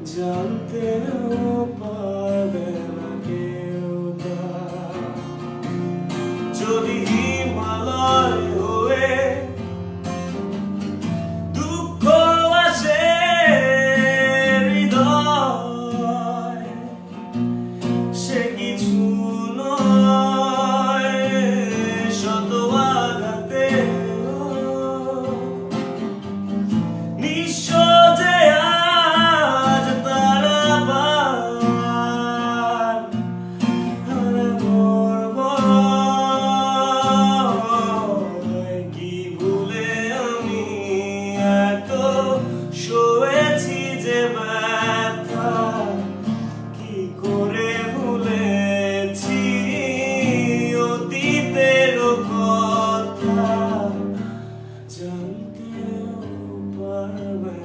জানতেও পারবে না কেউ তা। যদি হিমালয় হয়ে দুঃখ আসে হৃদয়, সে কিছু নয় শত আঘাতে নিঃস্ব যে আজ তারা পার হারানোর ভয়। কি ভুলে আমি এত সয়েছি যে ব্যথা, কি করে ভুলেছি অতীতের কথা, জানতেও পারবে